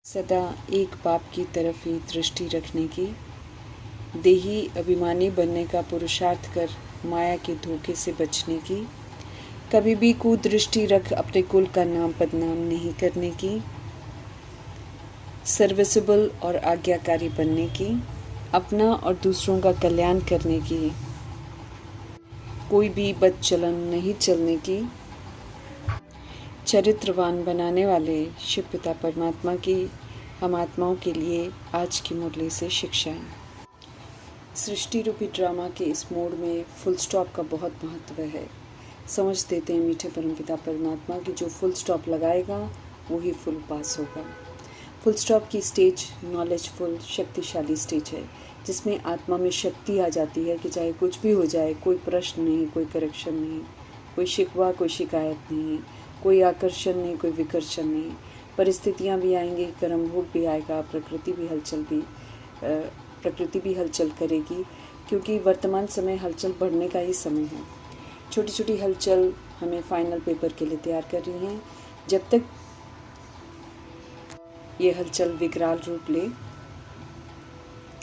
सदा एक बाप की तरफ ही दृष्टि रखने की, देही अभिमानी बनने का पुरुषार्थ कर माया के धोखे से बचने की, कभी भी कुदृष्टि रख अपने कुल का नाम बदनाम नहीं करने की, सर्विसेबल और आज्ञाकारी बनने की, अपना और दूसरों का कल्याण करने की, कोई भी बदचलन नहीं चलने की, चरित्रवान बनाने वाले शिव पिता परमात्मा की हम आत्माओं के लिए आज की मुरली से शिक्षाएं। सृष्टि रूपी ड्रामा के इस मोड़ में फुल स्टॉप का बहुत महत्व है। समझ देते हैं मीठे परमपिता परमात्मा की जो फुल स्टॉप लगाएगा वही फुल पास होगा। फुल स्टॉप की स्टेज नॉलेजफुल शक्तिशाली स्टेज है, जिसमें आत्मा में शक्ति आ जाती है कि चाहे कुछ भी हो जाए, कोई प्रश्न नहीं, कोई करेक्शन नहीं, कोई शिकवा, कोई शिकायत नहीं, कोई आकर्षण नहीं, कोई विकर्षण नहीं। परिस्थितियाँ भी आएंगी, कर्म भोग भी आएगा, प्रकृति भी हलचल करेगी, क्योंकि वर्तमान समय हलचल बढ़ने का ही समय है। छोटी छोटी हलचल हमें फाइनल पेपर के लिए तैयार कर रही हैं। जब तक ये हलचल विकराल रूप ले,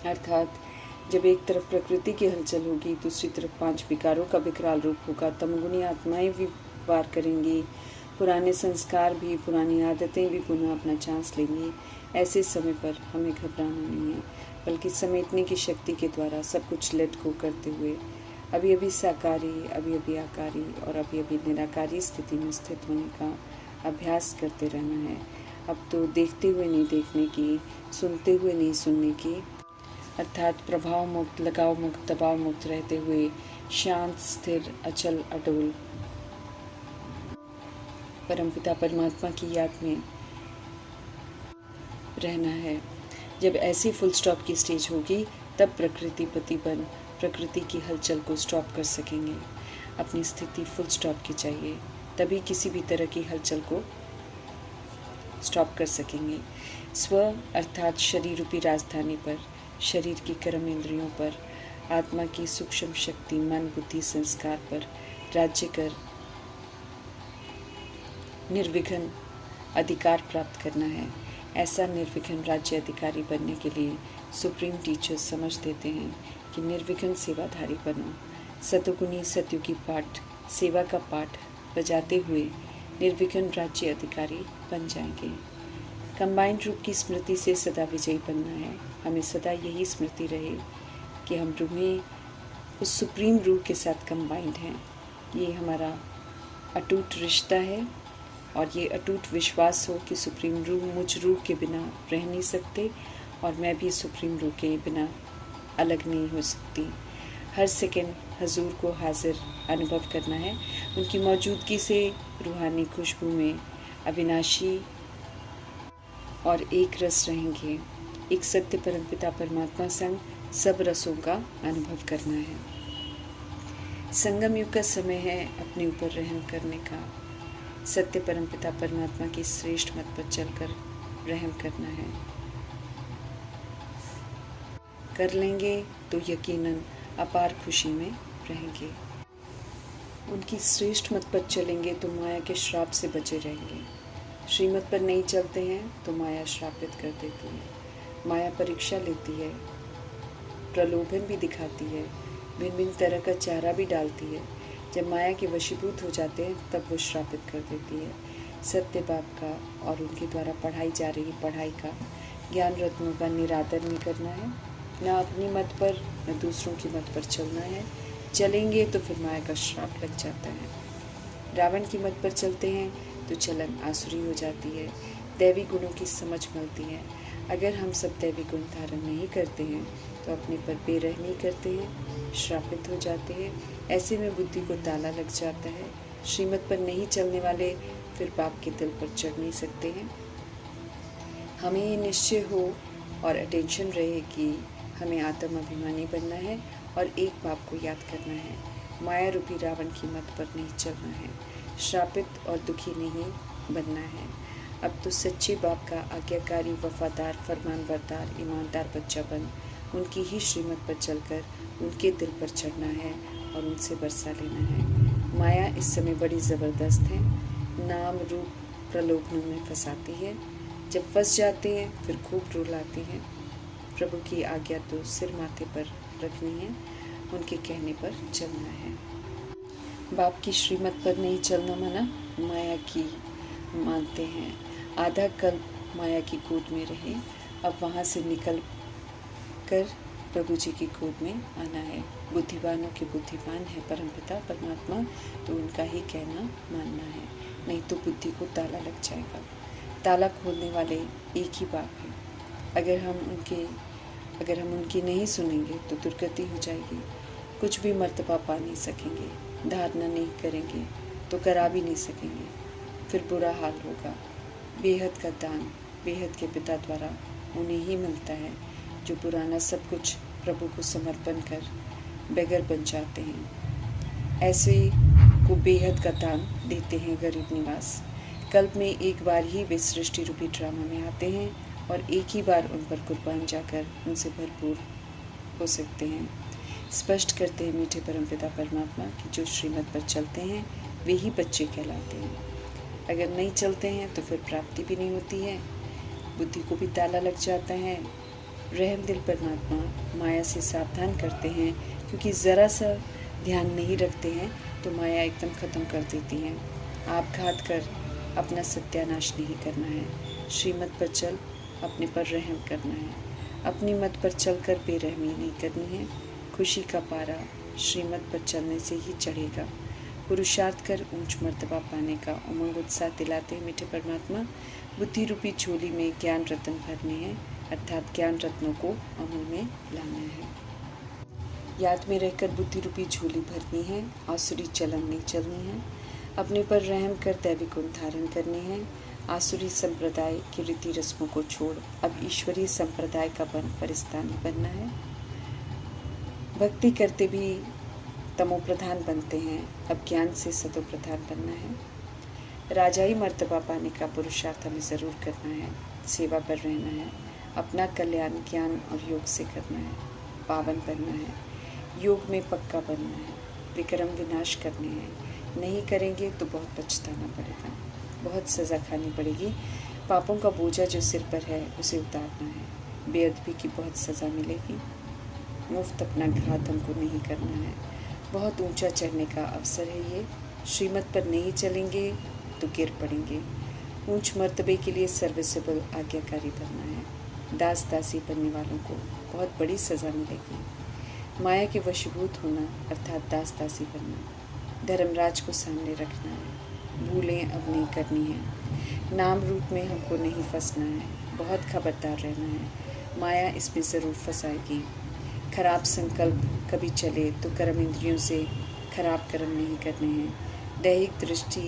अर्थात जब एक तरफ प्रकृति की हलचल होगी, दूसरी तरफ 5 विकारों का विकराल रूप होगा, तमगुनी आत्माएं भी वार करेंगी, पुराने संस्कार भी, पुरानी आदतें भी पुनः अपना चांस लेंगी। ऐसे समय पर हमें घबराना नहीं है, बल्कि समेटने की शक्ति के द्वारा सब कुछ लेट गो करते हुए अभी अभी साकारी, अभी अभी आकारी और अभी अभी निराकारी स्थिति में स्थित होने का अभ्यास करते रहना है। अब तो देखते हुए नहीं देखने की, सुनते हुए नहीं सुनने की, अर्थात प्रभाव मुक्त, लगाव मुक्त, दबाव मुक्त रहते हुए शांत, स्थिर, अचल, अडोल परमपिता परमात्मा की याद में रहना है। जब ऐसी फुल स्टॉप की स्टेज होगी, तब प्रकृति पति बन प्रकृति की हलचल को स्टॉप कर सकेंगे। अपनी स्थिति फुल स्टॉप की चाहिए, तभी किसी भी तरह की हलचल को स्टॉप कर सकेंगे। स्व अर्थात शरीर रूपी राजधानी पर, शरीर की कर्म इंद्रियों पर, आत्मा की सूक्ष्म शक्ति मन बुद्धि संस्कार पर राज्य कर निर्विघ्न अधिकार प्राप्त करना है। ऐसा निर्विघ्न राज्य अधिकारी बनने के लिए सुप्रीम टीचर्स समझ देते हैं कि निर्विघ्न सेवाधारी बनो। सतुगुणी सतयुगी पाठ, सेवा का पाठ बजाते हुए निर्विघ्न राज्य अधिकारी बन जाएंगे। कंबाइंड रूप की स्मृति से सदा विजयी बनना है। हमें सदा यही स्मृति रहे कि हम रूहें उस सुप्रीम रूह के साथ कंबाइंड हैं। ये हमारा अटूट रिश्ता है और ये अटूट विश्वास हो कि सुप्रीम रूह मुझ रूह के बिना रह नहीं सकते और मैं भी सुप्रीम रूह के बिना अलग नहीं हो सकती। हर सेकंड हजूर को हाजिर अनुभव करना है। उनकी मौजूदगी से रूहानी खुशबू में अविनाशी और एक रस रहेंगे। एक सत्य परमपिता परमात्मा संग सब रसों का अनुभव करना है। संगम युग का समय है अपने ऊपर रहम करने का। सत्य परमपिता परमात्मा की श्रेष्ठ मत पर चलकर रहम करना है। कर लेंगे तो यकीनन अपार खुशी में रहेंगे। उनकी श्रेष्ठ मत पर चलेंगे तो माया के श्राप से बचे रहेंगे। श्रीमत पर नहीं चलते हैं तो माया श्रापित कर देती है। माया परीक्षा लेती है, प्रलोभन भी दिखाती है, भिन्न भिन्न तरह का चारा भी डालती है। जब माया के वशीभूत हो जाते हैं तब वो श्रापित कर देती है। सत्य बाप का और उनके द्वारा पढ़ाई जा रही पढ़ाई का, ज्ञान रत्नों का निरादर नहीं करना है। न अपनी मत पर न दूसरों की मत पर चलना है। चलेंगे तो फिर माया का श्राप लग जाता है। रावण की मत पर चलते हैं तो चलन आसुरी हो जाती है, दैवी गुणों की समझ मिलती है। अगर हम सब दैवी गुण धारण नहीं करते हैं तो अपने पर बेरहमी करते हैं, श्रापित हो जाते हैं। ऐसे में बुद्धि को ताला लग जाता है। श्रीमत पर नहीं चलने वाले फिर बाप के दिल पर चढ़ नहीं सकते हैं। हमें ये निश्चय हो और अटेंशन रहे कि हमें आत्म अभिमानी बनना है और एक बाप को याद करना है। माया रूपी रावण की मत पर नहीं चलना है। श्रापित और दुखी नहीं बनना है। अब तो सच्चे बाप का आज्ञाकारी, वफादार, फरमानबरदार, ईमानदार बच्चा बन उनकी ही श्रीमत पर चलकर उनके दिल पर चढ़ना है और उनसे बरसा लेना है। माया इस समय बड़ी ज़बरदस्त है। नाम रूप प्रलोभनों में फंसाती है। जब फंस जाते हैं फिर खूब रुलाते हैं। प्रभु की आज्ञा तो सिर माथे पर रखनी है, उनके कहने पर चलना है। बाप की श्रीमत पर नहीं चलना मना, माया की मानते हैं। आधा कल्प माया की गोद में रहे, अब वहाँ से निकल कर प्रभु जी की गोद में आना है। बुद्धिवानों के बुद्धिमान है परमपिता परमात्मा, तो उनका ही कहना मानना है, नहीं तो बुद्धि को ताला लग जाएगा। ताला खोलने वाले एक ही बाप है। अगर हम उनकी नहीं सुनेंगे तो दुर्गति हो जाएगी। कुछ भी मर्तबा पा नहीं सकेंगे, धारणा नहीं करेंगे तो करा भी नहीं सकेंगे, फिर बुरा हाल होगा। बेहद का दान बेहद के पिता द्वारा उन्हें ही मिलता है, जो पुराना सब कुछ प्रभु को समर्पण कर बेगर बन जाते हैं। ऐसे को बेहद का दान देते हैं गरीब निवास। कल्प में एक बार ही वे सृष्टि रूपी ड्रामा में आते हैं और एक ही बार उन पर कुर्बान जाकर उनसे भरपूर हो सकते हैं। स्पष्ट करते हैं मीठे परमपिता परमात्मा कि जो श्रीमत पर चलते हैं वे ही बच्चे कहलाते हैं। अगर नहीं चलते हैं तो फिर प्राप्ति भी नहीं होती है, बुद्धि को भी ताला लग जाता है। रहम दिल परमात्मा माया से सावधान करते हैं, क्योंकि ज़रा सा ध्यान नहीं रखते हैं तो माया एकदम ख़त्म कर देती है। आपघात कर अपना सत्यानाश नहीं करना है। श्रीमत पर चल, अपने पर रहम करना है। अपनी मत पर चलकर बेरहमी नहीं करनी है। खुशी का पारा श्रीमत पर चलने से ही चढ़ेगा। पुरुषार्थ कर ऊंच मर्तबा पाने का उमंग उत्साह दिलाते हैं मीठे परमात्मा। बुद्धि रूपी झोली में ज्ञान रत्न भरने हैं, अर्थात ज्ञान रत्नों को अमल में लाना है। याद में रहकर बुद्धि रूपी झोली भरनी है, आसुरी चलन नहीं चलनी है। अपने पर रहम कर दैविक गुण धारण करने हैं। आसुरी संप्रदाय की रीति रस्मों को छोड़ अब ईश्वरीय संप्रदाय का परिस्तानी बनना है। भक्ति करते भी तमो प्रधान बनते हैं, अब ज्ञान से सतो प्रधान बनना है। राजाई मर्तबा पाने का पुरुषार्थ हमें ज़रूर करना है। सेवा पर रहना है। अपना कल्याण ज्ञान और योग से करना है। पावन बनना है, योग में पक्का बनना है। विक्रम विनाश करने हैं, नहीं करेंगे तो बहुत पछताना पड़ेगा, बहुत सज़ा खानी पड़ेगी। पापों का बोझा जो सिर पर है उसे उतारना है। बेअदबी की बहुत सज़ा मिलेगी। मुफ्त अपना घात हमको नहीं करना है। बहुत ऊंचा चढ़ने का अवसर है ये। श्रीमत पर नहीं चलेंगे तो गिर पड़ेंगे। ऊंच मर्तबे के लिए सर्विसेबल आज्ञाकारी बनना है। दास दासी बनने वालों को बहुत बड़ी सज़ा मिलेगी। माया के वशीभूत होना अर्थात दास दासी बनना। धर्मराज को सामने रखना है। भूलें अब नहीं करनी है। नाम रूप में हमको नहीं फंसना है। बहुत खबरदार रहना है। माया इसमें ज़रूर फंसाएगी। खराब संकल्प कभी चले तो कर्म इंद्रियों से खराब कर्म नहीं करने हैं। दैहिक दृष्टि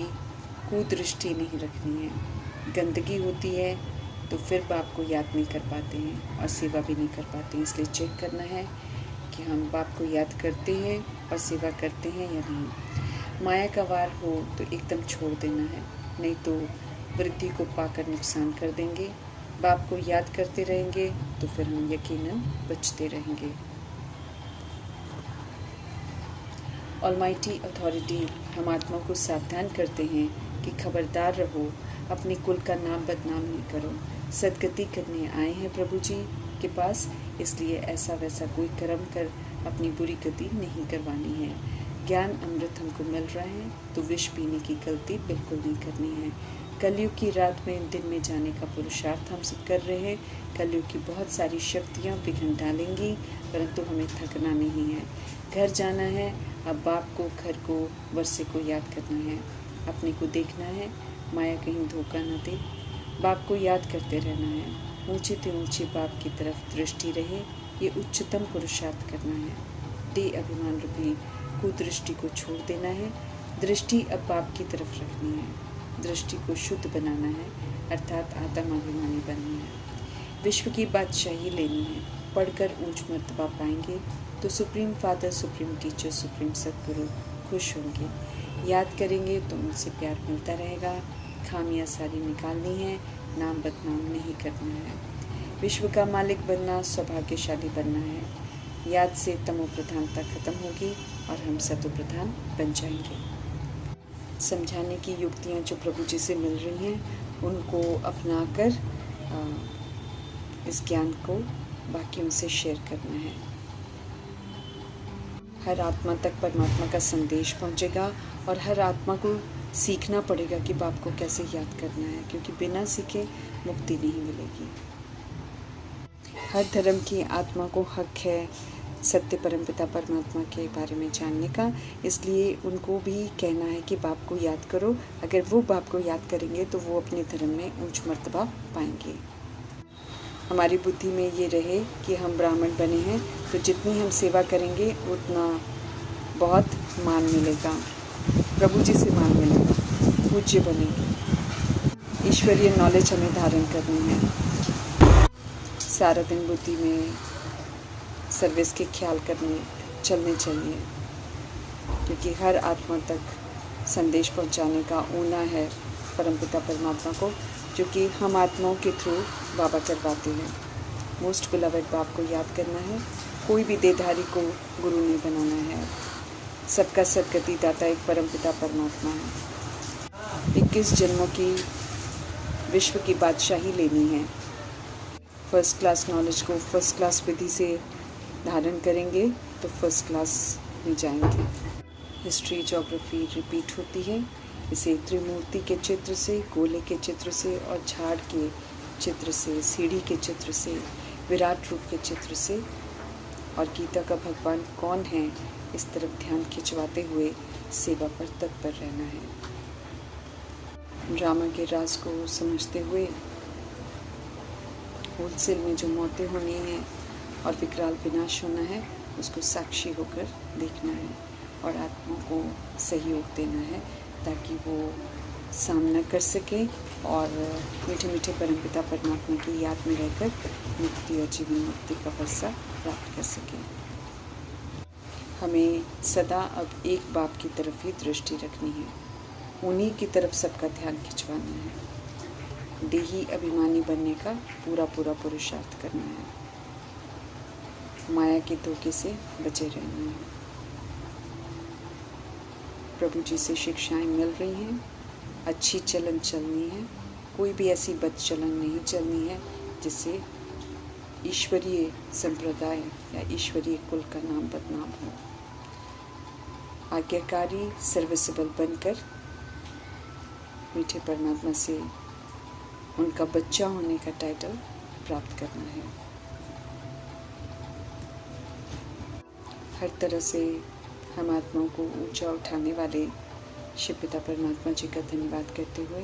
कुदृष्टि नहीं रखनी है। गंदगी होती है तो फिर बाप को याद नहीं कर पाते हैं और सेवा भी नहीं कर पाते हैं। इसलिए चेक करना है कि हम बाप को याद करते हैं और सेवा करते हैं या नहीं। माया का वार हो तो एकदम छोड़ देना है, नहीं तो वृद्धि को पाकर नुकसान कर देंगे। बाप को याद करते रहेंगे तो फिर हम यकीनन बचते रहेंगे। ऑलमाइटी अथॉरिटी हम आत्मा को सावधान करते हैं कि खबरदार रहो, अपने कुल का नाम बदनाम नहीं करो। सदगति करने आए हैं प्रभु जी के पास, इसलिए ऐसा वैसा कोई कर्म कर अपनी बुरी गति नहीं करवानी है। ज्ञान अमृत हमको मिल रहा है तो विष पीने की गलती बिल्कुल नहीं करनी है। कलयुग की रात में दिन में जाने का पुरुषार्थ हम सब कर रहे हैं। कलयुग की बहुत सारी शक्तियाँ विघ्न डालेंगी, परंतु हमें थकना नहीं है। घर जाना है, अब बाप को, घर को, वर्षे को याद करना है। अपने को देखना है, माया कहीं धोखा न दे। बाप को याद करते रहना है। ऊंचे से ऊंचे बाप की तरफ दृष्टि रहे, ये उच्चतम पुरुषार्थ करना है। दे अभिमान रूपी कुदृष्टि को छोड़ देना है। दृष्टि अब बाप की तरफ रखनी है। दृष्टि को शुद्ध बनाना है, अर्थात आत्माभिमानी बनना है। विश्व की बादशाही लेनी है। पढ़कर ऊंच मर्तबा पाएंगे तो supreme father, supreme teacher, supreme सद्गुरु खुश होंगे। याद करेंगे तो उनसे प्यार मिलता रहेगा। खामियां सारी निकालनी है, नाम बदनाम नहीं करना है। विश्व का मालिक बनना, सौभाग्यशाली बनना है। याद से तमो प्रधानता खत्म होगी और हम सतो प्रधान बन जाएंगे। समझाने की युक्तियाँ जो प्रभु जी से मिल रही हैं उनको अपनाकर इस ज्ञान को बाकियों से शेयर करना है। हर आत्मा तक परमात्मा का संदेश पहुंचेगा और हर आत्मा को सीखना पड़ेगा कि बाप को कैसे याद करना है, क्योंकि बिना सीखे मुक्ति नहीं मिलेगी। हर धर्म की आत्मा को हक है सत्य परमपिता परमात्मा के बारे में जानने का, इसलिए उनको भी कहना है कि बाप को याद करो। अगर वो बाप को याद करेंगे तो वो अपने धर्म में ऊंच मर्तबा पाएंगे। हमारी बुद्धि में ये रहे कि हम ब्राह्मण बने हैं तो जितनी हम सेवा करेंगे उतना बहुत मान मिलेगा, प्रभु जी से मान मिलेगा, पूज्य बनेंगे। ईश्वरीय नॉलेज हमें धारण करनी है। सारा दिन बुद्धि में सर्विस के ख्याल चलने चाहिए, क्योंकि हर आत्मा तक संदेश पहुंचाने का ऊना है परमपिता परमात्मा को, जो कि हम आत्माओं के थ्रू बाबा करवाते हैं। मोस्ट बिलवेड बाप को याद करना है। कोई भी देहधारी को गुरु नहीं बनाना है। सबका सदगति दाता एक परमपिता परमात्मा है। 21 जन्मों की विश्व की बादशाही लेनी है। फर्स्ट क्लास नॉलेज को फर्स्ट क्लास विधि से धारण करेंगे तो फर्स्ट क्लास में जाएंगे। हिस्ट्री ज्योग्राफी रिपीट होती है। इसे त्रिमूर्ति के चित्र से, गोले के चित्र से और झाड़ के चित्र से, सीढ़ी के चित्र से, विराट रूप के चित्र से और गीता का भगवान कौन है इस तरफ ध्यान खिंचवाते हुए सेवा पर तत्पर रहना है। ड्रामा के राज को समझते हुए होलसेल में जो मौतें होनी हैं और विकराल विनाश होना है उसको साक्षी होकर देखना है और आत्मा को सहयोग देना है ताकि वो सामना कर सकें और मीठे मीठे परमपिता परमात्मा की याद में रहकर मुक्ति और जीवन मुक्ति का वर्षा प्राप्त कर सकें। हमें सदा अब एक बाप की तरफ ही दृष्टि रखनी है, उन्हीं की तरफ सबका ध्यान खिंचवाना है। देही अभिमानी बनने का पूरा पुरुषार्थ करना है। माया के धोखे से बचे रहना है। प्रभु जी से शिक्षाएं मिल रही हैं, अच्छी चलन चलनी है, कोई भी ऐसी बदचलन नहीं चलनी है जिससे ईश्वरीय संप्रदाय या ईश्वरीय कुल का नाम बदनाम हो। आज्ञाकारी सर्विसेबल बनकर मीठे परमात्मा से उनका बच्चा होने का टाइटल प्राप्त करना है। हर तरह से हम आत्माओं को ऊंचा उठाने वाले शिव पिता परमात्मा जी का धन्यवाद करते हुए